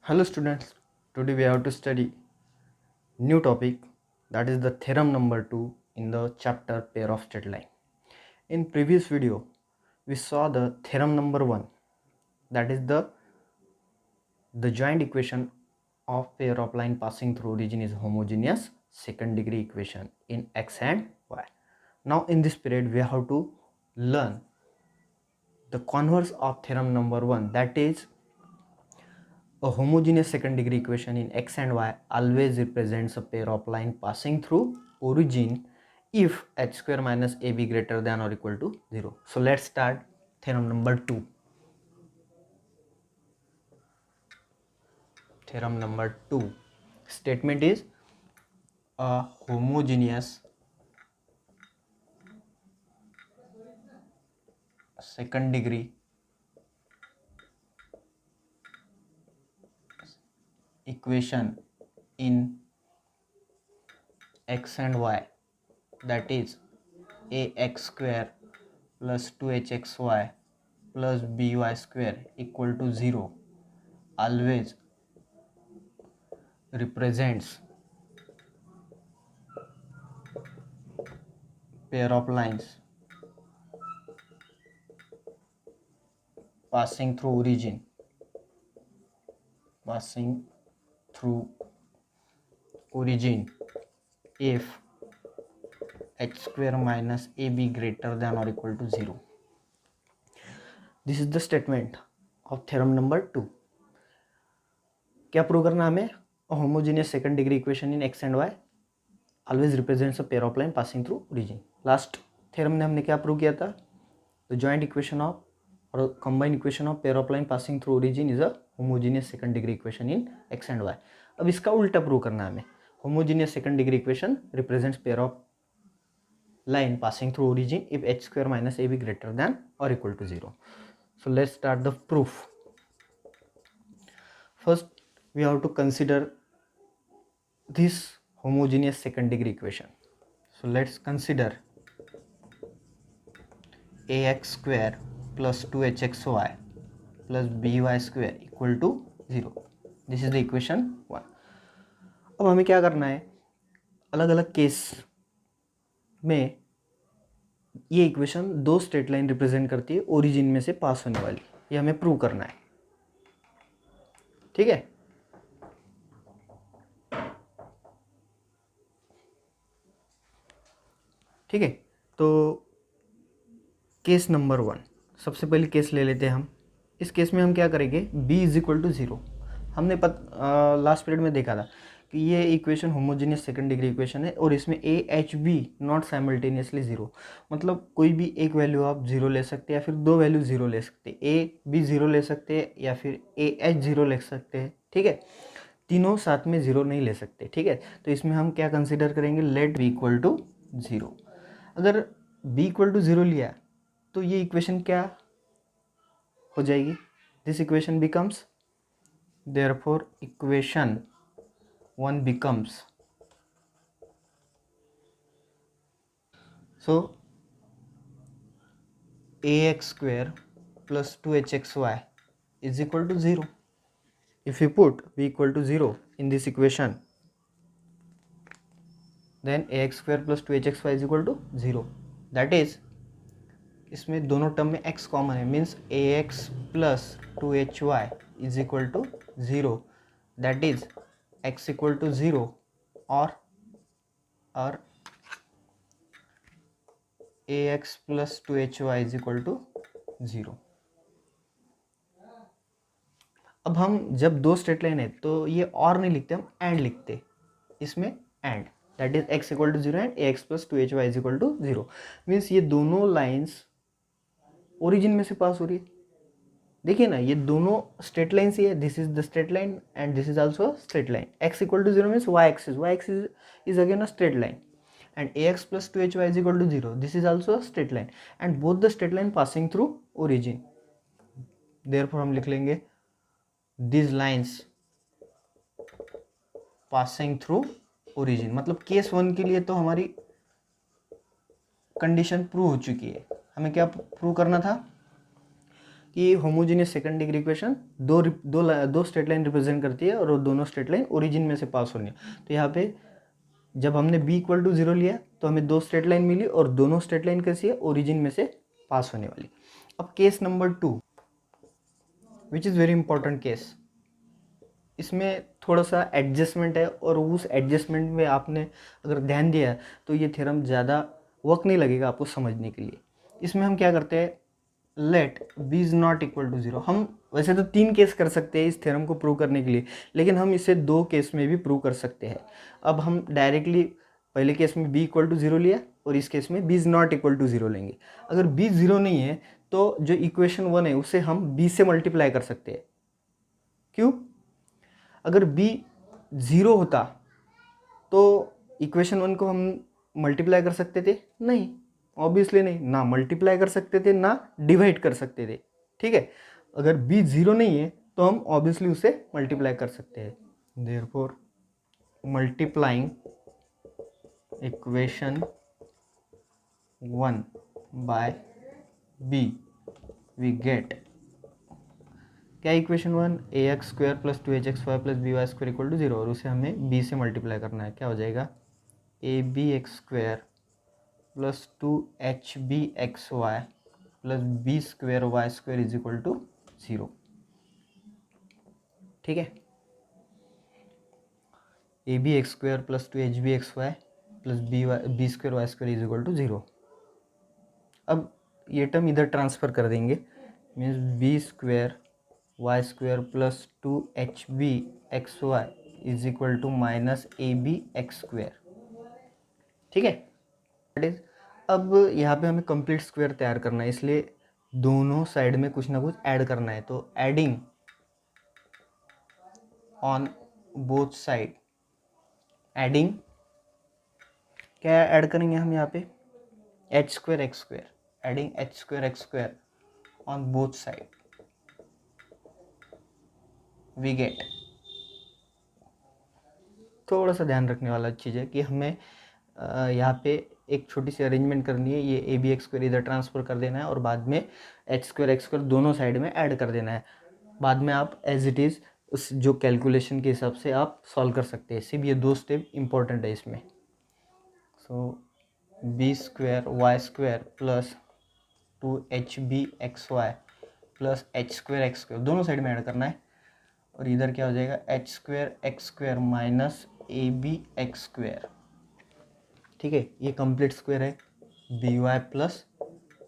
Hello students, today we have to study new topic, that is the theorem number 2 in the chapter pair of straight line. In previous video we saw the theorem number 1, that is the joint equation of pair of line passing through origin is homogeneous second degree equation in x and y. Now in this period we have to learn the converse of theorem number 1, that is a homogeneous second degree equation in x and y always represents a pair of line passing through origin if h square minus ab greater than or equal to 0. So let's start theorem number 2. Theorem number 2 statement is a homogeneous second degree equation in x and y, that is ax square plus 2hxy plus by square equal to 0 always represents pair of lines passing through origin if h square minus ab greater than or equal to 0. This is the statement of theorem number 2. क्या prove करना हमें? A homogeneous second degree equation in x and y always represents a pair of line passing through origin. Last theorem में हमने क्या prove किया था? The joint equation of or combined equation of pair of line passing through origin is a homogeneous second degree equation in x and y. अब इसका उल्टा prove करना है हमें. Homogeneous second degree equation represents pair of line passing through origin if h square minus ab greater than or equal to 0. So let's start the proof. First we have to consider this homogeneous second degree equation. So let's consider ax square plus 2hxy plus by square equal to 0. This is the equation 1. अब हमें क्या करना है, अलग अलग case में ये equation दो स्ट्रेट लाइन रिप्रेजेंट करती है ओरिजिन में से पास होने वाली, ये हमें प्रूव करना है. ठीक है, ठीक है. तो केस नंबर 1, सबसे पहले केस ले लेते हैं हम. इस केस में हम क्या करेंगे, b इज इक्वल टू 0. हमने लास्ट पीरियड में देखा था कि ये equation homogeneous second degree equation है और इसमें a h b not simultaneously 0, मतलब कोई भी एक वैल्यू आप 0 ले सकते हैं या फिर दो वैल्यू 0 ले सकते हैं. a b 0 ले सकते हैं या फिर a h 0 ले सकते हैं. ठीक है, तीनों साथ में 0 नहीं ले सकते. ठीक है, तो इसमें हम क्या कंसिडर करेंगे, लेट b इक्वल टू 0. अगर b इक्वल टू 0 लिया तो ये इक्वेशन क्या हो जाएगी, this equation becomes, therefore equation 1 becomes, so ax square plus 2hxy is equal to 0. If you put b equal to 0 in this equation, then ax square plus 2hxy is equal to 0. That is, इसमें दोनों term में x common है, means ax plus 2hy is equal to 0. That is x equal to 0 or ax plus 2hy is equal to 0. अब हम जब दो straight line है तो ये और नहीं लिखते, हम एंड लिखते. इसमें and, that is x equal to 0 and ax plus 2hy is equal to 0. Means ये दोनों लाइन्स ओरिजिन में से पास हो रही है. देखिए ना, ये दोनों स्ट्रेट लाइन ही है. This is the straight line and this is also straight line. x equal to 0 means y axis is again a straight line and ax plus 2hy is equal to 0. This is also a straight line and both the straight line passing through origin. Therefore हम लिख लेंगे this lines passing through origin. मतलब case 1 के लिए तो हमारी condition prove हो चुकी है. हमें क्या प्रूव करना था कि होमोजीनियस सेकंड डिग्री इक्वेशन दो स्ट्रेट लाइन रिप्रेजेंट करती है और वो दोनों स्ट्रेट लाइन ओरिजिन में से पास होनी है। तो यहाँ पे जब हमने b इक्वल टू 0 लिया तो हमें दो स्ट्रेट लाइन मिली और दोनों स्ट्रेट लाइन कैसी है, ओरिजिन में से पास होने वाली। अब case number 2 which is very important case, इसमें थोड़ा सा एडजस्टमेंट है और उस एडजस्टमेंट में आपने अगर ध्यान दिया है तो ये थ्योरम ज़्यादा वक्त नहीं लगेगा आपको समझने के लिए। इसमें हम क्या करते हैं, let b is not equal to 0। हम वैसे तो 3 केस कर सकते हैं इस थ्योरम को प्रूव करने के लिए, लेकिन हम इसे 2 केस में भी प्रूव कर सकते हैं। अब हम डायरेक्टली पहले केस में b इक्वल टू 0 लिया और इस केस में b is not equal to 0 लेंगे। अगर b 0 नहीं है तो जो इक्वेशन 1 है उसे हम b से मल्टीप्लाई कर सकते हैं। क्यों? अगर b 0 होता तो इक्वेशन 1 को हम मल्टीप्लाई कर सकते थे? नहीं, ऑब्वियसली नहीं, ना मल्टीप्लाई कर सकते थे ना डिवाइड कर सकते थे। ठीक है, अगर b 0 नहीं है तो हम ऑब्वियसली उसे मल्टीप्लाई कर सकते हैं। Therefore multiplying equation 1 by b we get क्या, equation 1 ax square plus 2hx² plus by square equal to 0 और उसे हमें b से मल्टीप्लाई करना है। क्या हो जाएगा, abx square plus 2hbxy plus b square y square is equal to 0। ठीक है, abx square plus 2hbxy plus b square y square is equal to 0। अब ये टर्म इधर ट्रांसफर कर देंगे, means b square y square plus 2hbxy is equal to minus abx square. ठीक है, that is. अब यहाँ पे हमें कंप्लीट स्क्वायर तैयार करना है, इसलिए दोनों साइड में कुछ ना कुछ ऐड करना है। तो adding on both side, adding क्या ऐड करेंगे हम यहाँ पे, h square x square, adding h square x square on both side we get. थोड़ा सा ध्यान रखने वाला चीज़ है कि हमें यहाँ पे एक छोटी सी अरेंजमेंट करनी है, ये ए बी एक्स स्क्वायर इधर ट्रांसफ़र कर देना है और बाद में एच स्क्वायर एक्स स्क्वायर दोनों साइड में ऐड कर देना है। बाद में आप एज इट इज़ उस जो कैलकुलेशन के हिसाब से आप सॉल्व कर सकते हैं। सिर्फ ये 2 स्टेप इम्पोर्टेंट है इसमें। So B square Y square plus 2hbxy plus H square X square दोनों साइड में ऐड करना है और इधर क्या हो जाएगा, H square X square minus ए बी एक्स स्क्वायर। ठीक है, ये कंप्लीट स्क्वायर है, B Y plus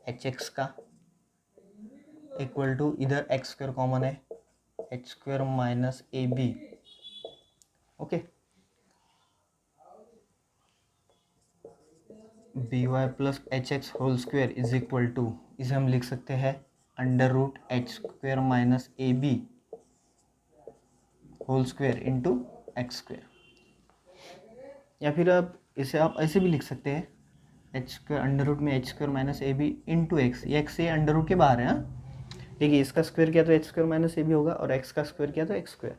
H X का इक्वल टू इधर एक्स स्क्वायर कॉमन है, H square minus A B. Okay, B Y plus H X whole square is equal to, इसे हम लिख सकते हैं under root H square minus ए B whole square into X square. या फिर इसे आप ऐसे भी लिख सकते हैं, एच स्क्वायर अंडर रूट में एच स्क्वायर माइनस ए बी इंटू एक्स। ये एक्स से अंडर रूट के बाहर है। हाँ, देखिए इसका स्क्वायर किया तो एच स्क्वायर माइनस ए बी होगा और एक्स का स्क्वायर किया तो एक्स स्क्वायर।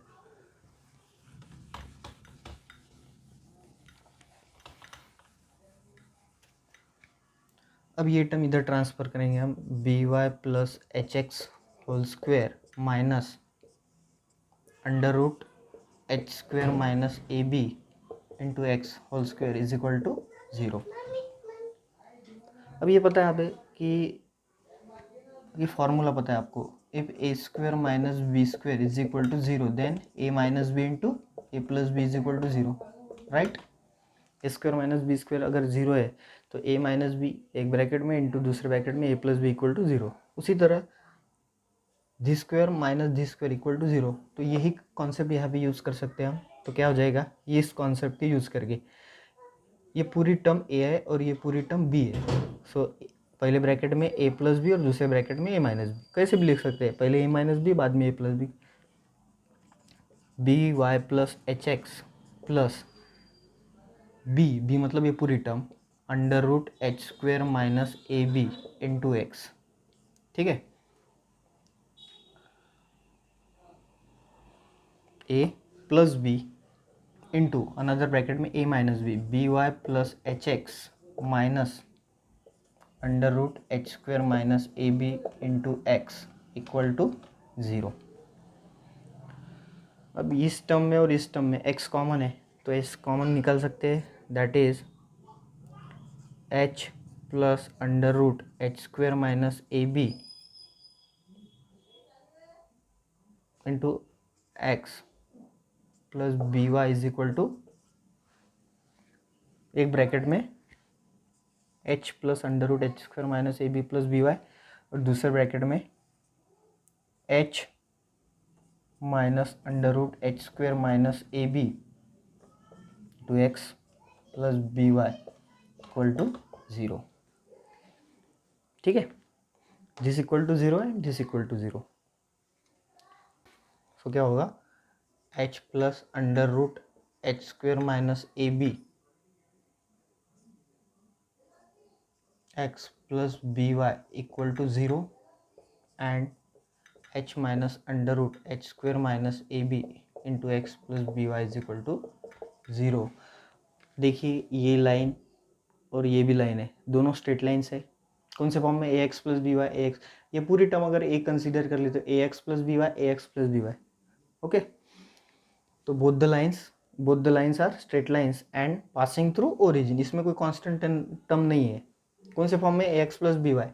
अब ये टर्म इधर ट्रांसफर करेंगे हम, B Y plus H X whole square minus under root H square minus A B into X whole square is equal to 0। अब ये पता है आप कि ये फॉर्मूला पता है आपको, if A square minus B square is equal to 0 then A minus B into A plus B is equal to 0, right. A square minus B square अगर 0 है तो ए माइनस बी एक ब्रैकेट में into दूसरे bracket में A plus B equal to 0। उसी तरह D square minus D square equal to 0, तो यही कॉन्सेप्ट यहाँ पे यूज़ कर सकते हैं हम। तो क्या हो जाएगा, ये इस कॉन्सेप्ट के यूज़ करके ये पूरी टर्म ए है और ये पूरी टर्म बी है। सो पहले ब्रैकेट में ए प्लस बी और दूसरे ब्रैकेट में ए माइनस बी, कैसे भी लिख सकते हैं, पहले ए माइनस बी बाद में A plus B. B Y plus H X plus B मतलब ये पूरी term under root H square minus ए बी इंटू एक्स। ठीक है, A plus B into another bracket में A minus B Y plus H X minus under root H square minus A B into X equal to 0। अब इस term में और इस term में x common है तो x कॉमन निकाल सकते हैं, that is h plus under root H square minus A B into X plus B Y is equal to, एक ब्रैकेट में h plus under root H square minus A B plus B Y और दूसरे bracket में h minus under root H square minus A B to X plus B Y equal to 0। ठीक है, this equal to 0 and this equal to 0। सो क्या होगा, h plus under root H square minus A B X plus B Y equal to 0 and h minus under root H square minus A B into X plus B Y is equal to 0। देखिए ये line और ये भी line है, दोनों straight lines है। कौन से फॉर्म में, A X plus B Y A X, ये पूरी टर्म अगर ए कंसीडर कर ले तो A X plus B Y A X plus B Y. Okay, तो both the lines are straight lines and passing through origin. इसमें कोई constant term नहीं है। कौन से फॉर्म में, A X plus B Y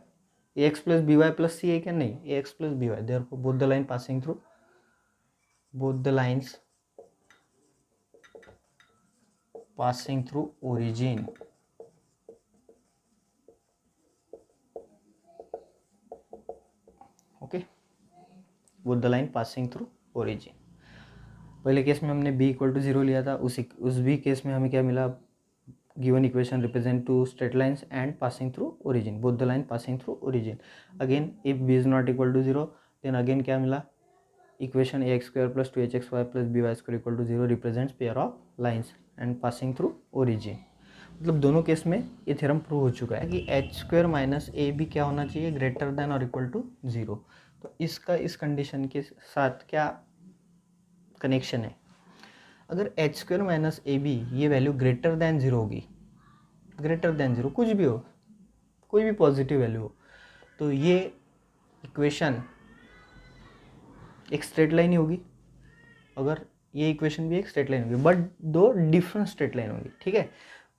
A X plus B Y plus C है क्या, नहीं, A X plus B Y. Therefore both the line passing through, both the lines passing through origin okay, both the line passing through origin. पहले case में हमने b equal to 0 लिया था, उस भी केस में हमें क्या मिला, given equation represent two straight lines and passing through origin, both the line passing through origin. Again if b is not equal to 0 then again क्या मिला, equation A X square plus 2hxy plus B Y square equal to 0 represents pair of lines and passing through origin. मतलब दोनों case में ये theorem prove हो चुका है कि एच स्क्वायर माइनस ए बी क्या होना चाहिए, ग्रेटर देन और इक्वल टू 0। तो इसका इस कंडीशन के साथ क्या कनेक्शन है, अगर H square minus A B ये वैल्यू ग्रेटर देन 0 होगी, ग्रेटर देन 0 कुछ भी हो, कोई भी पॉजिटिव वैल्यू हो, तो ये इक्वेशन एक स्ट्रेट लाइन ही होगी। अगर ये इक्वेशन भी एक स्ट्रेट लाइन होगी, बट दो डिफरेंट स्ट्रेट लाइन होगी। ठीक है,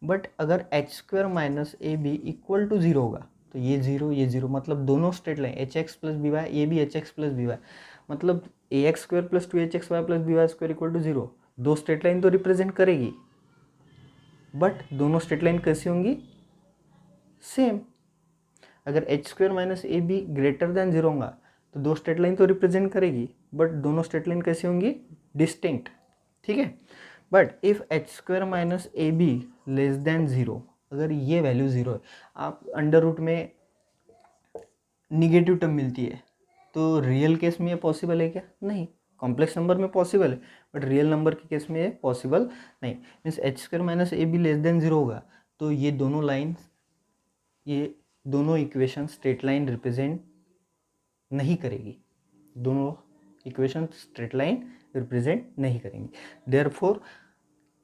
बट अगर H square minus A B equal to 0 होगा तो ये 0 मतलब दोनों straight line H X plus B Y, ये भी H X plus B Y, मतलब A X square plus 2hxy plus B Y square equal to 0, दो स्ट्रेट लाइन तो रिप्रेजेंट करेगी, बट दोनों स्ट्रेट लाइन कैसी होंगी, सेम। अगर H square minus A B greater than 0 होगा तो दो स्ट्रेट लाइन तो रिप्रेजेंट करेगी, बट दोनों स्ट्रेट लाइन कैसी होंगी, डिस्टिंक्ट। ठीक है, but if H square minus A B less than 0, अगर ये वैल्यू 0 है, आप अंडर रूट में निगेटिव टर्म मिलती है, तो रियल केस में ये पॉसिबल है क्या, नहीं। कॉम्प्लेक्स नंबर में पॉसिबल है बट रियल नंबर के केस में ये पॉसिबल नहीं। मीन्स एच स्क्वायर माइनस ए बी लेस देन 0 होगा तो ये दोनों लाइन्स, ये दोनों इक्वेशन स्ट्रेट लाइन रिप्रेजेंट नहीं करेगी, दोनों इक्वेशन स्ट्रेट लाइन रिप्रेजेंट नहीं करेंगी। देयरफॉर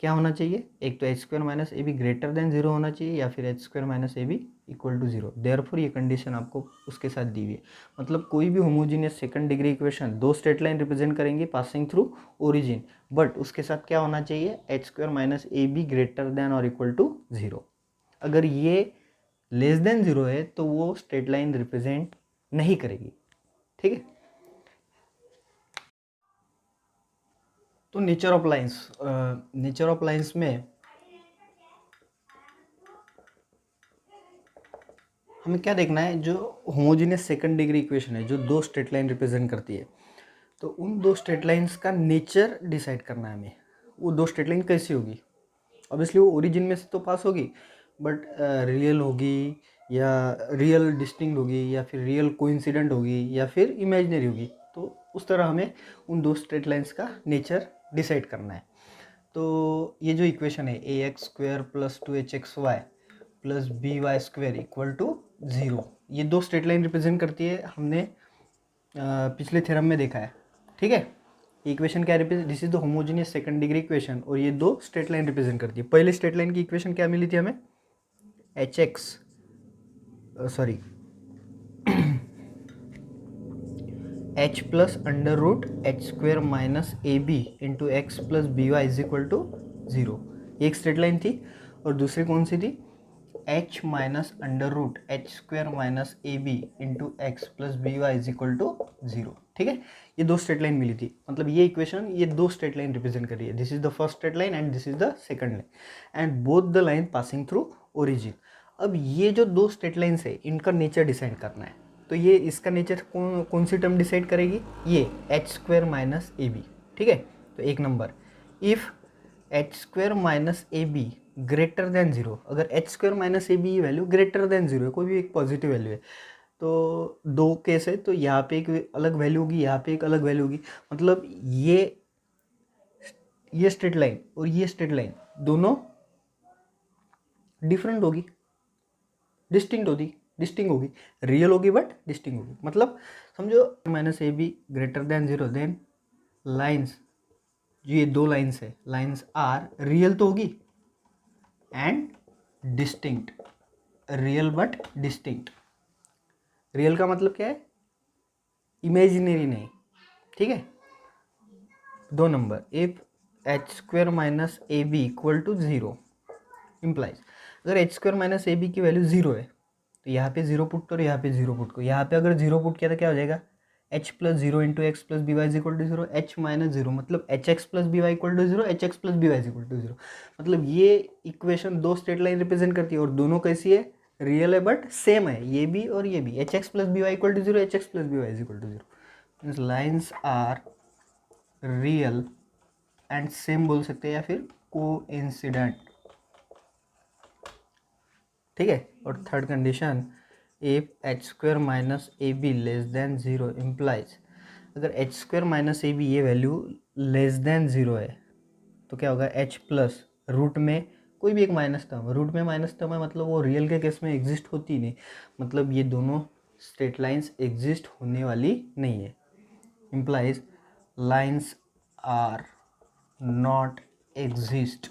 क्या होना चाहिए, एक तो H square minus A B greater than 0 होना चाहिए या फिर H square minus A B equal to 0। Therefore ये कंडीशन आपको उसके साथ दी हुई है। मतलब कोई भी होमोजीनियस सेकंड डिग्री इक्वेशन दो स्ट्रेट लाइन रिप्रेजेंट करेंगे पासिंग थ्रू ओरिजिन, बट उसके साथ क्या होना चाहिए, H square minus A B greater than और इक्वल टू 0। अगर ये लेस देन 0 है तो वो स्ट्रेट लाइन रिप्रेजेंट नहीं करेगी। ठीक है, तो नेचर ऑफ लाइंस में हमें क्या देखना है, जो होमोजेनियस सेकंड डिग्री इक्वेशन है जो दो स्ट्रेट लाइन रिप्रेजेंट करती है, तो उन दो स्ट्रेट लाइंस का नेचर डिसाइड करना है हमें। वो दो स्ट्रेट लाइन कैसी होगी, ऑब्वियसली वो ओरिजिन में से तो पास होगी, बट रियल होगी या रियल डिस्टिंक्ट होगी या फिर रियल कोइंसिडेंट होगी या फिर इमेजिनरी होगी, तो उस तरह हमें उन दो स्ट्रेट लाइंस का नेचर डिसाइड करना है। तो ये जो इक्वेशन है A X square plus 2hxy plus B Y square equal to 0, ये दो स्ट्रेट लाइन रिप्रेजेंट करती है, हमने पिछले थ्योरम में देखा है। ठीक है, इक्वेशन क्या represent, this is the homogeneous second degree equation, और ये दो स्ट्रेट लाइन रिप्रेजेंट करती है। पहले स्ट्रेट लाइन की इक्वेशन क्या मिली थी हमें, H X sorry H plus under root H square minus A B into X plus B Y is equal to 0। एक स्ट्रेट लाइन थी और दूसरी कौन सी थी, H minus under root H square minus A B into X plus B Y is equal to 0। ठीक है, ये दो स्ट्रेट लाइन मिली थी, मतलब ये इक्वेशन ये दो स्ट्रेट लाइन रिप्रेजेंट कर रही है। This is the first straight line and this is the second line and both the line passing through origin. अब ये जो दो स्ट्रेट लाइन्स है इनका नेचर डिसाइड करना है, तो ये इसका नेचर कौन सी टर्म डिसाइड करेगी, ये एच स्क्वेयर माइनस ए बी। ठीक है, तो एक number, if H square minus A B greater than 0, अगर एच स्क्वेयर माइनस ए बी वैल्यू ग्रेटर देन 0 है, कोई भी एक पॉजिटिव वैल्यू है, तो दो केस है, तो यहाँ पे एक अलग वैल्यू होगी, यहाँ पे एक अलग वैल्यू होगी, मतलब ये स्ट्रेट लाइन और ये स्ट्रेट लाइन दोनों डिफरेंट होगी, डिस्टिंग होगी, रियल होगी बट डिस्टिंग होगी। मतलब समझो minus A B greater than 0, then lines, ये दो लाइन्स है, लाइन्स आर रियल तो होगी and distinct, real but distinct. Real का मतलब क्या है, इमेजिनरी नहीं। ठीक है, 2 number, if H square minus A B equal to 0 implies, अगर एच स्क्वेयर माइनस ए बी की वैल्यू 0 है तो यहाँ पे 0 पुट करो, यहाँ पे 0 पुट करो, यहाँ पे अगर 0 पुट किया तो क्या हो जाएगा, H plus 0 into X plus B Y is equal to 0, H minus 0 मतलब H X plus B Y equal to 0, H X plus B Y is equal to 0। मतलब ये इक्वेशन दो स्ट्रेट लाइन रिप्रेजेंट करती है और दोनों कैसी है, रियल है बट सेम है, ये भी और ये भी, H X plus B Y equal to 0, H X plus B Y is equal to 0, means lines are real and same बोल सकते हैं या फिर कोइंसिडेंट। ठीक है, और third condition, if H square minus A B less than 0 implies, अगर H square minus A B ये वैल्यू लेस देन 0 है तो क्या होगा, एच प्लस रूट में कोई भी एक माइनस टर्म, रूट में माइनस टर्म है मतलब वो रियल के केस में एग्जिस्ट होती नहीं, मतलब ये दोनों स्ट्रेट लाइंस एग्जिस्ट होने वाली नहीं है। Implies lines are not exist,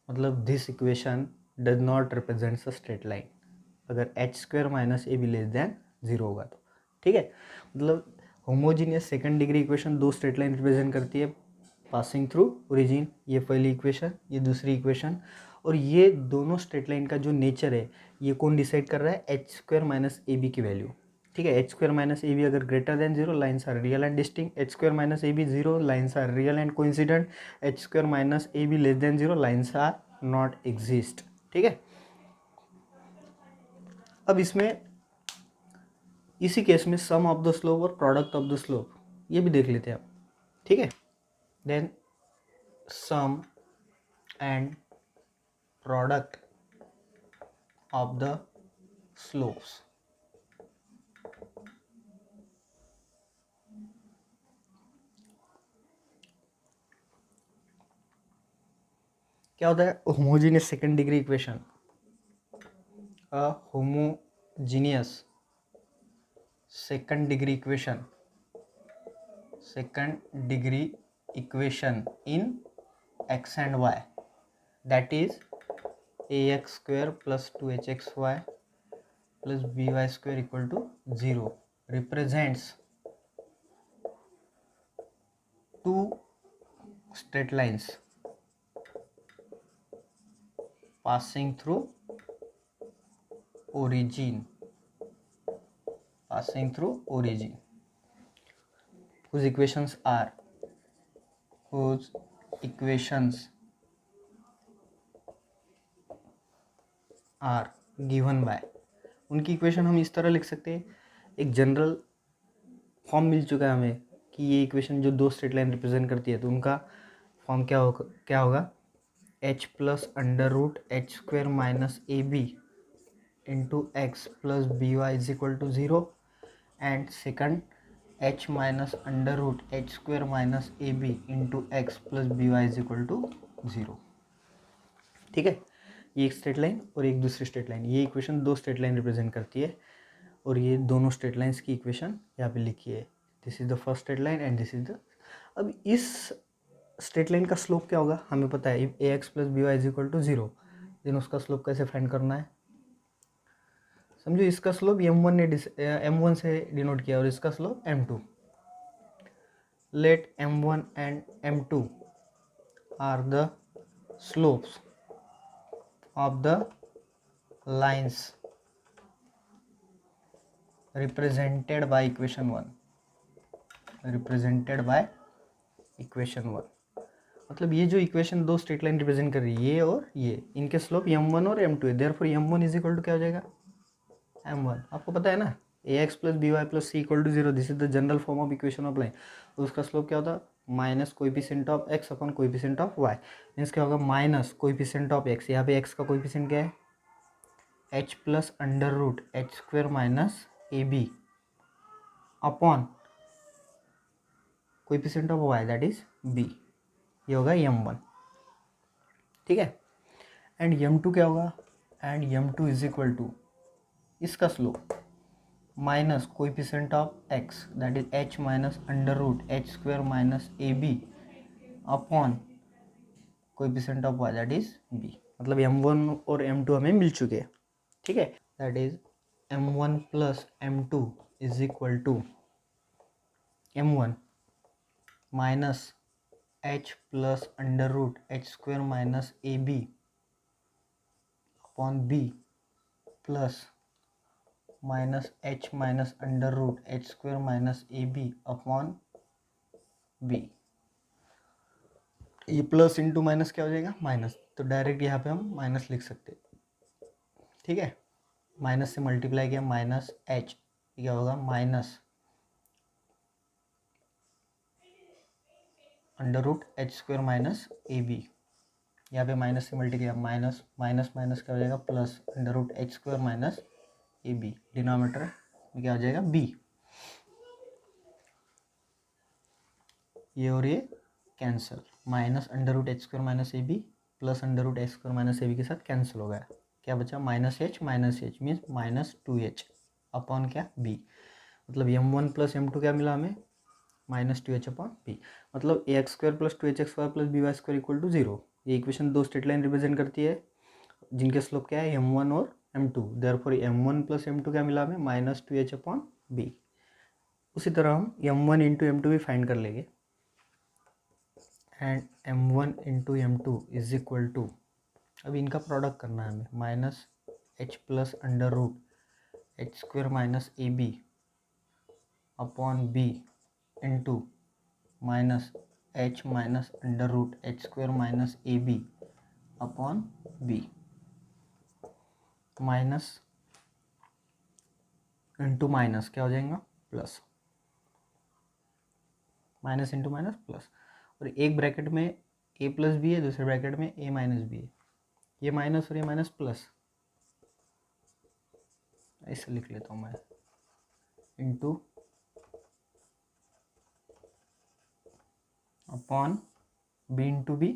मतलब this equation does not represents a straight line अगर एच स्क्वेयर माइनस ए बी लेस देन 0 होगा तो। ठीक है, मतलब होमोजीनियस सेकंड डिग्री इक्वेशन दो स्ट्रेट लाइन रिप्रेजेंट करती है पासिंग थ्रू ओरिजिन, ये पहली इक्वेशन, ये दूसरी इक्वेशन, और ये दोनों स्ट्रेट लाइन का जो नेचर है ये कौन डिसाइड कर रहा है, एच स्क्वेयर माइनस ए बी की वैल्यू। ठीक है, एच स्क्वेयर माइनस ए बी अगर greater than 0 lines are real and distinct, H square minus A B 0 lines are real and coincident, H square minus A B less than 0 lines are not exist. ठीक है, अब इसमें इसी case में sum of the slope और product of the slope ये भी देख लेते हैं आप। ठीक है, then sum and product of the slopes, क्या होता है, homogeneous second degree equation, a homogeneous second degree equation in x and y, that is ax square plus 2hxy plus by square equal to 0 represents two straight lines passing through origin, whose equations are given by, उनकी equation हम इस तरह लिख सकते हैं, एक general form मिल चुका है हमें कि ये इक्वेशन जो दो स्ट्रेट लाइन रिप्रेजेंट करती है तो उनका फॉर्म क्या होगा, H plus under root H square minus A B into X plus B Y is equal to 0 and second H minus under root H square minus A B into X plus B Y is equal to 0। ठीक है, ये एक straight line और एक दूसरी straight line, ये equation दो straight line represent करती है और ये दोनों स्ट्रेट लाइन्स की इक्वेशन यहाँ पे लिखी है, this is the first straight line and this is the. अब इस स्ट्रेट लाइन का स्लोप क्या होगा हमें पता है, A X plus B Y is equal to 0, then उसका स्लोप कैसे फाइंड करना है, समझो इसका स्लोप m1 ने m1 से डिनोट किया और इसका slope m2. Let m1 and m2 are the slopes of the lines represented by equation 1. मतलब ये जो इक्वेशन दो स्ट्रेट लाइन रिप्रेजेंट कर रही है, ये और ये, इनके स्लोप m1 और m2 है. Therefore m1 is equal to क्या हो जाएगा, m1. आपको पता है ना, ax plus B Y plus c equal to 0, this is the general form of equation of line. तो उसका स्लोप क्या होता है, minus coefficient of x upon coefficient of y. Means क्या होगा, माइनस कोएफिशिएंट ऑफ x, यहाँ पे x का कोएफिशिएंट क्या है, h plus under root H square minus A B upon coefficient of y that is b. ये होगा m1. ठीक है. एंड m2 क्या होगा, and m2 is equal to इसका slope minus coefficient of x that is h minus under root H square minus A B upon coefficient of y that is b. मतलब m1 और m2 हमें मिल चुके हैं. ठीक है. That is m1 plus m2 is equal to m1 minus h plus under root H square minus A B upon b plus minus h minus under root H square minus A B upon b. ये plus into minus क्या हो जाएगा, minus. तो direct यहाँ पे हम minus लिख सकते. ठीक है. माइनस से मल्टीप्लाई किया, माइनस h, क्या होगा, minus under root H square minus ए बी. यहाँ पे माइनस से मल्टी किया, माइनस माइनस माइनस क्या हो जाएगा, plus under root H square minus ए बी. डिनोमिनेटर में क्या हो जाएगा, b. ये और ये cancel, minus under root H square minus A B plus under root H square minus A b के साथ कैंसिल हो गया. क्या बचा, minus h means minus 2h upon क्या, b. मतलब m1 प्लस m2 क्या मिला हमें, माइनस 2h अपॉन b. मतलब ax square plus 2hx plus B Y square equal to 0. ये इक्वेशन दो स्ट्रेट लाइन रिप्रेजेंट करती है जिनके स्लोप क्या है, m1 और m2. Therefore m1 plus m2 क्या मिला हमें, माइनस 2h अपॉन b. उसी तरह हम m1 इंटू m2 भी फाइंड कर लेंगे. And m1 into m2 is equal to, अब इनका प्रोडक्ट करना है हमें, minus h plus under root H square minus A B upon b into minus h minus under root H square minus A B upon b. Minus into minus क्या हो जाएगा, plus. Minus into minus plus. और एक bracket में a plus B है, दूसरे bracket में a minus B है. ये माइनस और ये माइनस प्लस, ऐसे लिख लेता हूँ मैं, into upon B into B,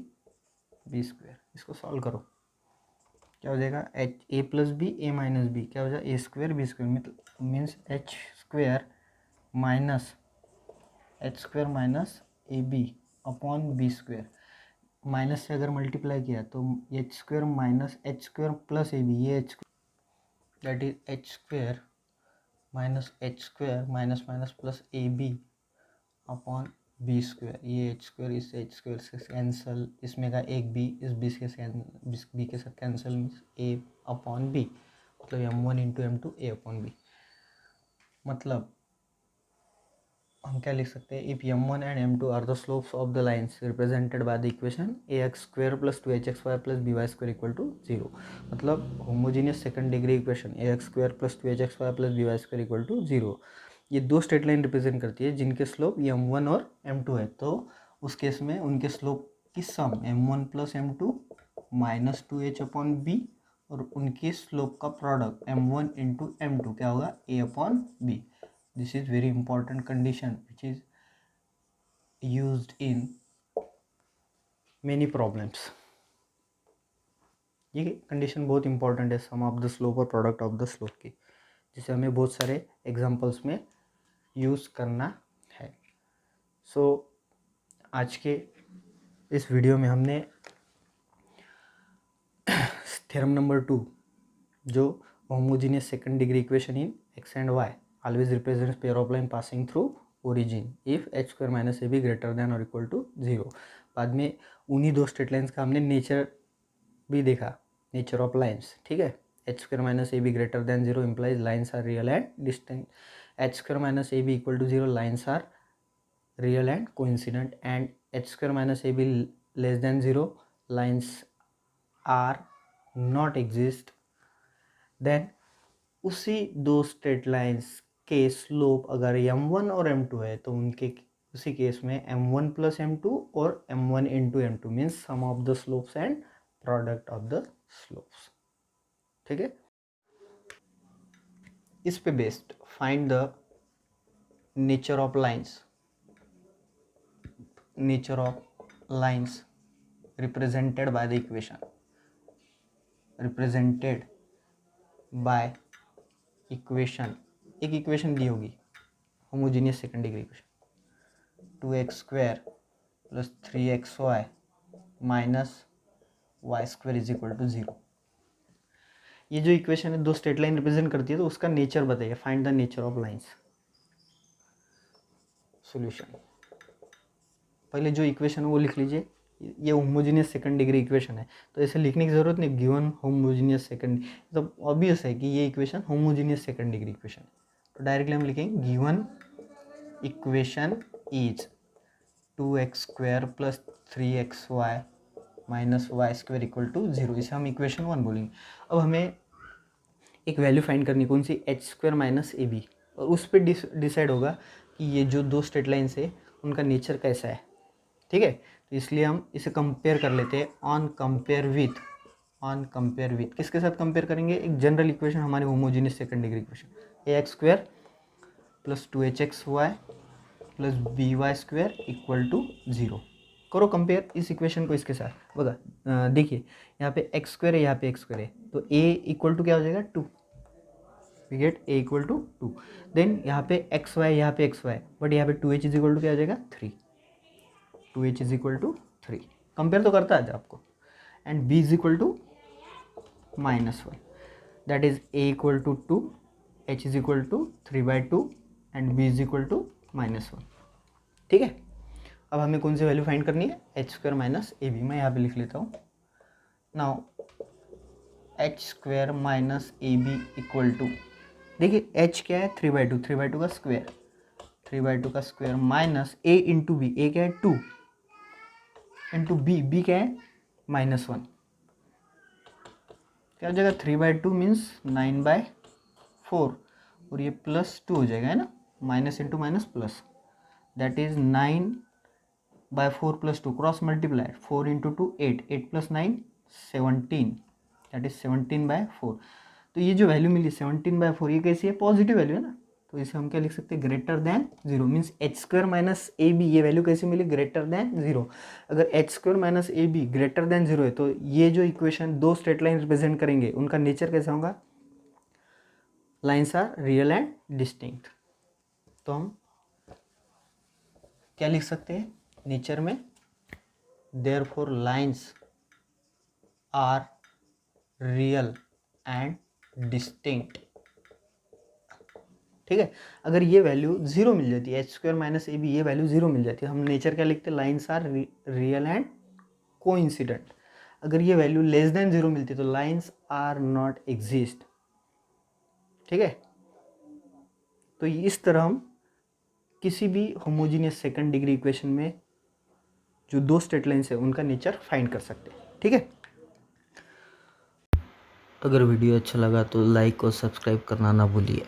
B square. इसको सॉल्व करो, क्या हो जाएगा, H A plus B A minus B, क्या हो जाएगा, A square B square means H square minus H square minus A B upon B square. Minus से अगर मल्टीप्लाई किया तो H square minus H square plus A B, ये H that is H square minus minus plus A B upon B square. ये H square इस H square से cancel, इसमें का एक बी इस बी के साथ कैंसिल, मीन्स ए अपॉन बी. मतलब m1 इंटू m2 ए अपॉन बी. मतलब हम क्या लिख सकते हैं, if m1 and m2 are the slopes of the lines represented by the equation ax square plus 2hxy plus by square equal to 0. मतलब homogeneous second degree equation ax square plus 2hxy plus by square equal to 0. ये दो straight line represent करती है जिनके slope m1 और m2 है. तो उस केस में उनके स्लोप की sum m1 plus m2 minus 2h upon b, और उनके स्लोप का प्रोडक्ट m1 इंटू m2 क्या होगा, a upon b. This is very important condition which is used in many problems. ये कंडीशन बहुत इंपॉर्टेंट है, सम ऑफ द स्लोप और product of the slope की, जिसे हमें बहुत सारे एग्जांपल्स में यूज़ करना है. सो आज के इस वीडियो में हमने थ्योरम नंबर 2 जो homogeneous second degree equation in x and y always represents pair of line passing through origin if h square minus ab greater than or equal to 0। बाद में उन्हीं दो स्ट्रेट लाइन्स का हमने nature भी देखा, nature of lines, ठीक है। h square minus ab greater than 0 implies lines are real and distinct, h square minus ab equal to 0 lines are real and coincident, and h square minus ab less than 0 lines are not exist। Then उसी दो straight lines के slope अगर m1 और m2 है तो उनके उसी case में m1 प्लस m2 और m1 into m2 means sum of the slopes and product of the slopes, ठीक है। इस पे based find the nature of lines, nature of lines represented by the equation, represented by equation. एक equation दी होगी homogeneous second degree equation, 2x square plus 3xy minus y square is equal to 0। ये जो equation है दो straight line represent करती है, तो उसका नेचर बताइए, find the nature of lines. Solution, पहले जो इक्वेशन है वो लिख लीजिए, ये होमोजीनियस सेकंड डिग्री इक्वेशन है तो ऐसे लिखने की ज़रूरत नहीं, गिवन होमोजीनियस सेकंड, तो ऑब्वियस है कि ये equation homogeneous second degree equation है, तो डायरेक्टली हम लिखेंगे given equation is 2x square plus 3xy minus y square equal to 0, इसे हम इक्वेशन 1 बोलेंगे। अब हमें एक वैल्यू फाइंड करनी, कौन सी, h स्क्वायर माइनस ए बी, और उस पर डिसाइड होगा कि ये जो दो स्ट्रेट लाइन्स है उनका नेचर कैसा है, ठीक है। तो इसलिए हम इसे कंपेयर कर लेते हैं ऑन कंपेयर विथ किसके साथ कंपेयर करेंगे, एक जनरल इक्वेशन हमारे homogeneous second degree equation, ax square plus 2hxy plus by square equal to 0। करो कंपेयर इस इक्वेशन को इसके साथ, बघा देखिए यहाँ पे x स्क्वायर है, यहाँ पे x स्क्वायर है, तो a इक्वल टू क्या हो जाएगा 2, we get a equal to 2। Then यहाँ पे xy, यहाँ पे xy, बट यहाँ पे 2h इज इक्वल टू क्या हो जाएगा 3, 2h is equal to 3, compare तो करता है आपको, and b is equal to -1, that is a equal to 2, h is equal to 3/2 and b is equal to -1, ठीक है। अब हमें कौन सी वैल्यू फाइंड करनी है, h स्क्वायर माइनस ए बी, मैं यहाँ पे लिख लेता हूँ। Now h square minus A B equal to, देखिए h क्या है 3/2, 3/2 का स्क्वायर, 3/2 का square minus a into b, a क्या है 2 इंटू बी क्या है -1, क्या हो जाएगा 3/2 मीन्स 9/4, और ये +2 हो जाएगा, है ना, minus into minus plus, that is 9/4 + 2 cross multiply, 4 into 2 8, 8 + 9 17, that is 17/4। तो ये जो वैल्यू मिली 17/4, ये कैसी है, पॉजिटिव वैल्यू है ना, तो इसे हम क्या लिख सकते हैं, greater than 0, means h square minus A B, ये वैल्यू कैसे मिली, ग्रेटर देन 0। अगर h square minus A B greater than 0 है तो ये जो इक्वेशन दो स्ट्रेट लाइन रिप्रेजेंट करेंगे उनका नेचर कैसा होगा, lines are real and distinct. तो हम क्या लिख सकते हैं नेचर में, therefore lines are real and distinct, ठीक है। अगर ये वैल्यू 0 मिल जाती है, h square minus A B, ये वैल्यू 0 मिल जाती है, हम नेचर क्या लिखते हैं, lines are real and coincident. अगर ये वैल्यू लेस देन 0 मिलती है तो लाइन्स आर नॉट एग्जिस्ट, ठीक है। तो इस तरह हम किसी भी होमोजीनियस सेकंड डिग्री इक्वेशन में जो दो स्ट्रेट लाइन्स है उनका नेचर फाइंड कर सकते हैं, ठीक है। अगर वीडियो अच्छा लगा तो लाइक और सब्सक्राइब करना ना भूलिए।